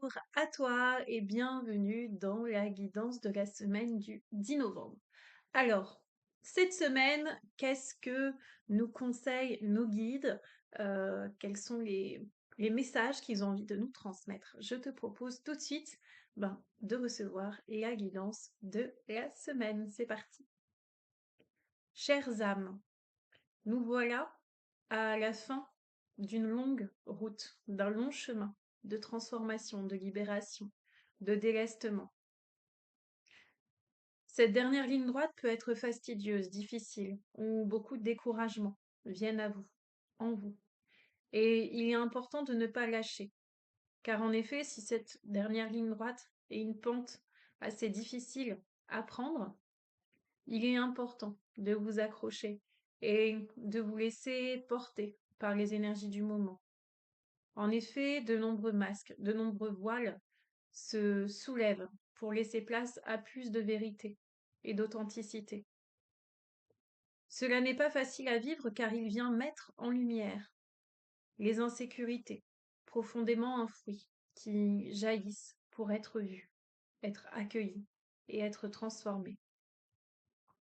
bonjour à toi et bienvenue dans la guidance de la semaine du 10 novembre. Alors, cette semaine, qu'est-ce que nous conseillent nos guides? Quels sont les messages qu'ils ont envie de nous transmettre? Je te propose tout de suite de recevoir la guidance de la semaine. C'est parti. Chères âmes, nous voilà à la fin d'une longue route, d'un long chemin de transformation, de libération, de délestement. Cette dernière ligne droite peut être fastidieuse, difficile, où beaucoup de découragement viennent à vous, en vous. Et il est important de ne pas lâcher, car en effet, si cette dernière ligne droite est une pente assez difficile à prendre, il est important de vous accrocher et de vous laisser porter par les énergies du moment. En effet, de nombreux masques, de nombreux voiles se soulèvent pour laisser place à plus de vérité et d'authenticité. Cela n'est pas facile à vivre car il vient mettre en lumière les insécurités, profondément enfouies, qui jaillissent pour être vues, être accueillies et être transformées.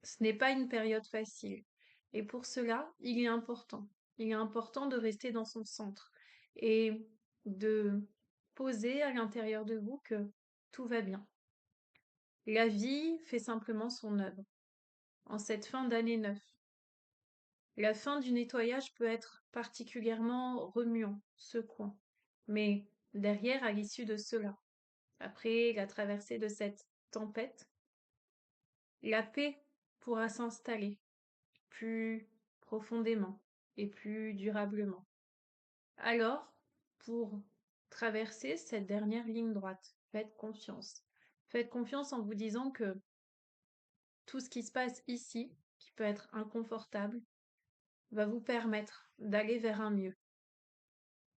Ce n'est pas une période facile et pour cela, il est important de rester dans son centre et de poser à l'intérieur de vous que tout va bien. La vie fait simplement son œuvre en cette fin d'année 9. La fin du nettoyage peut être particulièrement remuant, secouant, mais derrière, à l'issue de cela, après la traversée de cette tempête, la paix pourra s'installer plus profondément et plus durablement. Alors, pour traverser cette dernière ligne droite, faites confiance. Faites confiance en vous disant que tout ce qui se passe ici, qui peut être inconfortable, va vous permettre d'aller vers un mieux.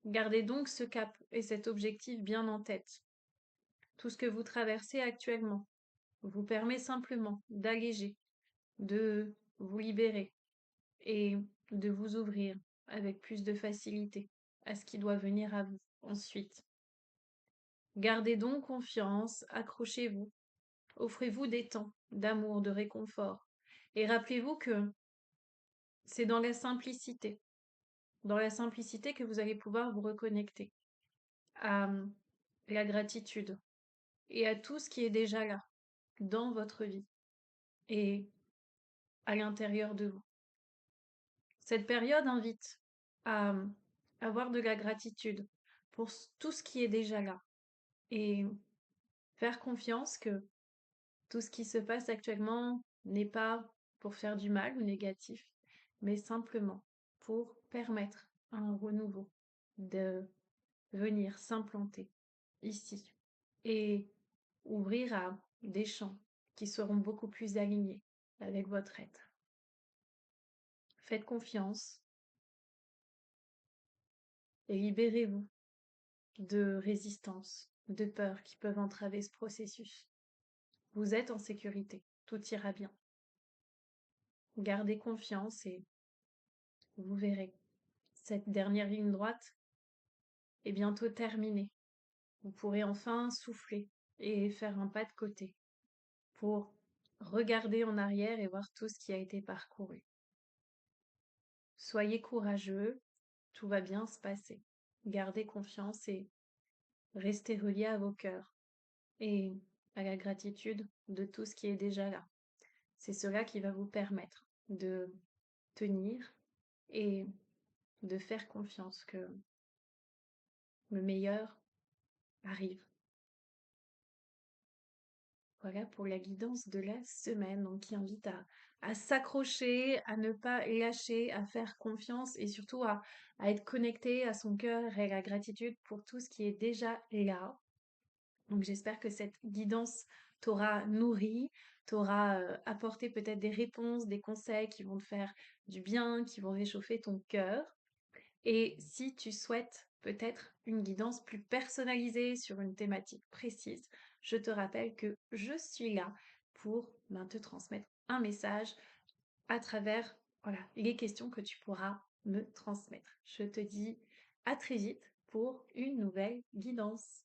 Gardez donc ce cap et cet objectif bien en tête. Tout ce que vous traversez actuellement vous permet simplement d'alléger, de vous libérer et de vous ouvrir avec plus de facilité à ce qui doit venir à vous ensuite. Gardez donc confiance, accrochez-vous, offrez-vous des temps d'amour, de réconfort et rappelez-vous que c'est dans la simplicité que vous allez pouvoir vous reconnecter à la gratitude et à tout ce qui est déjà là dans votre vie et à l'intérieur de vous. Cette période invite à avoir de la gratitude pour tout ce qui est déjà là et faire confiance que tout ce qui se passe actuellement n'est pas pour faire du mal ou négatif, mais simplement pour permettre à un renouveau de venir s'implanter ici et ouvrir à des champs qui seront beaucoup plus alignés avec votre être. Faites confiance et libérez-vous de résistance, de peur qui peuvent entraver ce processus. Vous êtes en sécurité, tout ira bien. Gardez confiance et vous verrez, cette dernière ligne droite est bientôt terminée. Vous pourrez enfin souffler et faire un pas de côté pour regarder en arrière et voir tout ce qui a été parcouru. Soyez courageux, tout va bien se passer. Gardez confiance et restez reliés à vos cœurs et à la gratitude de tout ce qui est déjà là. C'est cela qui va vous permettre de tenir et de faire confiance que le meilleur arrive. Voilà pour la guidance de la semaine, donc qui invite à s'accrocher, à ne pas lâcher, à faire confiance et surtout à être connecté à son cœur et à la gratitude pour tout ce qui est déjà là. Donc j'espère que cette guidance t'aura nourri, t'aura apporté peut-être des réponses, des conseils qui vont te faire du bien, qui vont réchauffer ton cœur. Et si tu souhaites peut-être une guidance plus personnalisée sur une thématique précise, je te rappelle que je suis là pour te transmettre un message à travers les questions que tu pourras me transmettre. Je te dis à très vite pour une nouvelle guidance.